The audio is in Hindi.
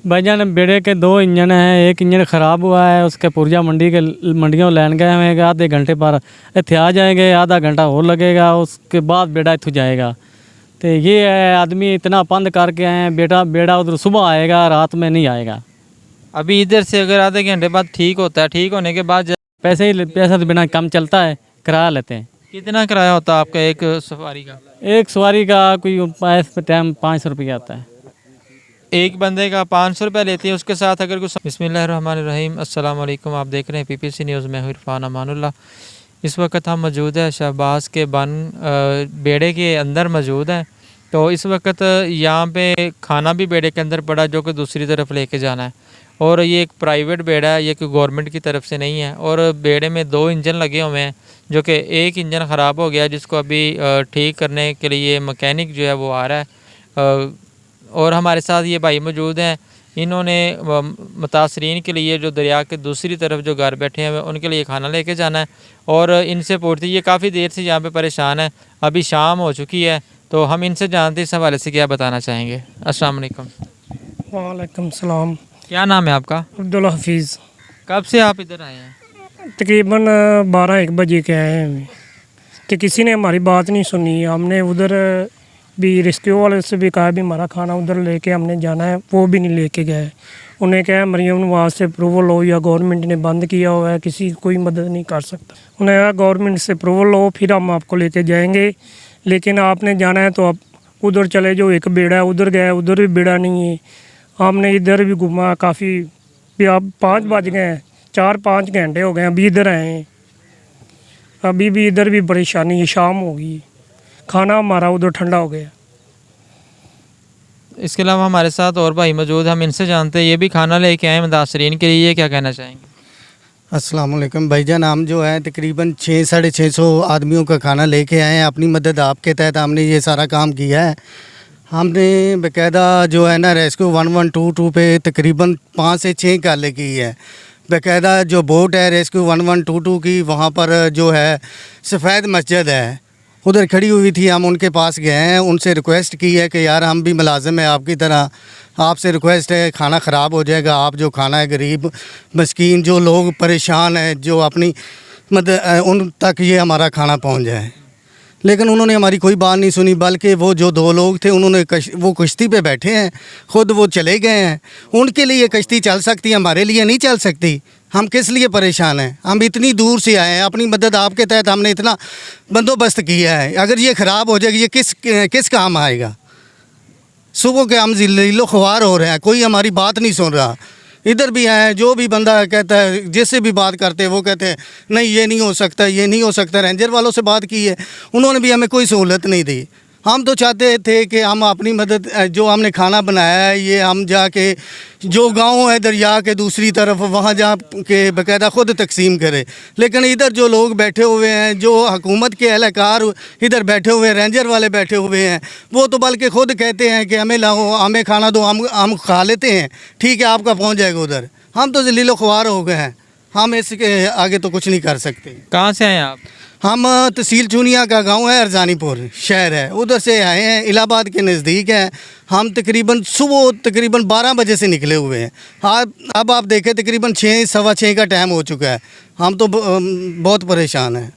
भाईजान बेड़े के 2 इंजन हैं, एक इंजन ख़राब हुआ है, उसके पुर्जा मंडियों लैन गए हुए हैं। आधे घंटे पर इत्थे आ जाएंगे, आधा घंटा और लगेगा, उसके बाद बेड़ा इत्थों जाएगा। तो ये है आदमी इतना पंद करके आए हैं, बेड़ा उधर सुबह आएगा, रात में नहीं आएगा। अभी इधर से अगर आधे घंटे बाद ठीक होता है, ठीक होने के बाद पैसा तो बिना काम चलता है, किराया लेते हैं। कितना किराया होता है आपका एक सवारी का? एक सवारी का कोई टाइम 500 रुपये आता है। एक बंदे का 500 रुपये लेती है, उसके साथ अगर कुछ। बिस्मिल्लाहिर्रहमानिर्रहीम, अस्सलाम वालेकुम। आप देख रहे हैं पीपीसी न्यूज़ में, इरफान अमानुल्लाह। इस वक्त हम मौजूद है शहबाज के बेड़े के अंदर मौजूद हैं। तो इस वक्त यहाँ पे खाना भी बेड़े के अंदर पड़ा, जो कि दूसरी तरफ लेके जाना है। और ये एक प्राइवेट बेड़ा है, ये कोई गवर्नमेंट की तरफ से नहीं है। और बेड़े में 2 इंजन लगे हुए हैं, जो कि एक इंजन ख़राब हो गया, जिसको अभी ठीक करने के लिए मैकेनिक जो है वो आ रहा है। और हमारे साथ ये भाई मौजूद हैं, इन्होंने मुतासरीन के लिए जो दरिया के दूसरी तरफ जो घर बैठे हैं उनके लिए खाना लेके जाना है। और इनसे पूछती, ये काफ़ी देर से यहाँ पे परेशान है, अभी शाम हो चुकी है, तो हम इनसे जानते इस हवाले से क्या बताना चाहेंगे। अस्सलाम वालेकुम। वालेकुम सलाम। क्या नाम है आपका? अब्दुल हफीज़। कब से आप इधर आए हैं? तकरीबन 12-1 बजे के आए हैं, तो किसी ने हमारी बात नहीं सुनी। हमने उधर भी रेस्क्यू वाले से भी कहा भी हमारा खाना उधर लेके हमने जाना है, वो भी नहीं लेके गए। उन्हें कहा मरीम नवाज से अप्रूवल लो, या गवर्नमेंट ने बंद किया हुआ है, किसी कोई मदद नहीं कर सकता। उन्हें कहा गवर्नमेंट से अप्रूवल लो, फिर हम आपको लेके जाएंगे, लेकिन आपने जाना है तो आप उधर चले जाओ। एक बेड़ा है, उधर गए, उधर भी बेड़ा नहीं है। हमने इधर भी घूमा काफ़ी, भी अब 5 बज गए हैं, 4-5 घंटे हो गए अभी इधर आए हैं। अभी भी इधर भी परेशानी है, शाम हो गई, खाना हमारा उधर ठंडा हो गया। इसके अलावा हमारे साथ और भाई मौजूद, हम इनसे जानते हैं, ये भी खाना लेके आए मुतासरीन के लिए, क्या कहना चाहेंगे? अस्सलाम वालेकुम भाईजान, हम जो है तकरीबन 600-650 आदमियों का खाना लेके आए हैं। अपनी मदद आपके तहत हमने ये सारा काम किया है। हमने बाकायदा जो है ना रेस्क्यू 1122 पे तकरीबन 5 से 6 काले की है। बाकायदा जो बोट है रेस्क्यू 1122 की, वहाँ पर जो है सफ़ेद मस्जिद है, उधर खड़ी हुई थी। हम उनके पास गए हैं, उनसे रिक्वेस्ट की है कि यार हम भी मुलाजिम हैं आपकी तरह, आपसे रिक्वेस्ट है खाना ख़राब हो जाएगा, आप जो खाना है गरीब मस्कीन जो लोग परेशान हैं, जो अपनी मदद उन तक ये हमारा खाना पहुंच जाए। लेकिन उन्होंने हमारी कोई बात नहीं सुनी, बल्कि वो जो 2 लोग थे उन्होंने वो कश्ती पे बैठे हैं, ख़ुद वो चले गए हैं। उनके लिए कश्ती चल सकती है, हमारे लिए नहीं चल सकती। हम किस लिए परेशान हैं? हम इतनी दूर से आए हैं, अपनी मदद आपके तहत हमने इतना बंदोबस्त किया है। अगर ये ख़राब हो जाएगी, ये किस काम आएगा? सुबह के हम ज़िल्लो ख्वार हो रहे हैं, कोई हमारी बात नहीं सुन रहा। इधर भी आए, जो भी बंदा कहता है, जिससे भी बात करते हैं वो कहते हैं नहीं ये नहीं हो सकता, ये नहीं हो सकता। रेंजर वालों से बात की है, उन्होंने भी हमें कोई सहूलत नहीं दी। हम तो चाहते थे कि हम अपनी मदद, जो हमने खाना बनाया है ये हम जाके जो गांव है दरिया के दूसरी तरफ, वहाँ जा के बाकायदा ख़ुद तकसीम करें। लेकिन इधर जो लोग बैठे हुए हैं, जो हुकूमत के एहलकार इधर बैठे हुए हैं, रेंजर वाले बैठे हुए हैं, वो तो बल्कि ख़ुद कहते हैं कि हमें लाओ, हमें खाना दो, हम खा लेते हैं, ठीक है आपका पहुँच जाएगा उधर। हम तो ज़लीलो ख्वार हो गए हैं, हम इसके आगे तो कुछ नहीं कर सकते। कहाँ से आए आप? हम तहसील चूनिया का गांव है, अरजानीपुर शहर है, उधर से आए हैं, इलाहाबाद के नज़दीक है। हम तकरीबन सुबह तकरीबन 12 बजे से निकले हुए हैं। हाँ, अब आप देखें तकरीबन 6 सवा 6 का टाइम हो चुका है। हम तो बहुत परेशान हैं।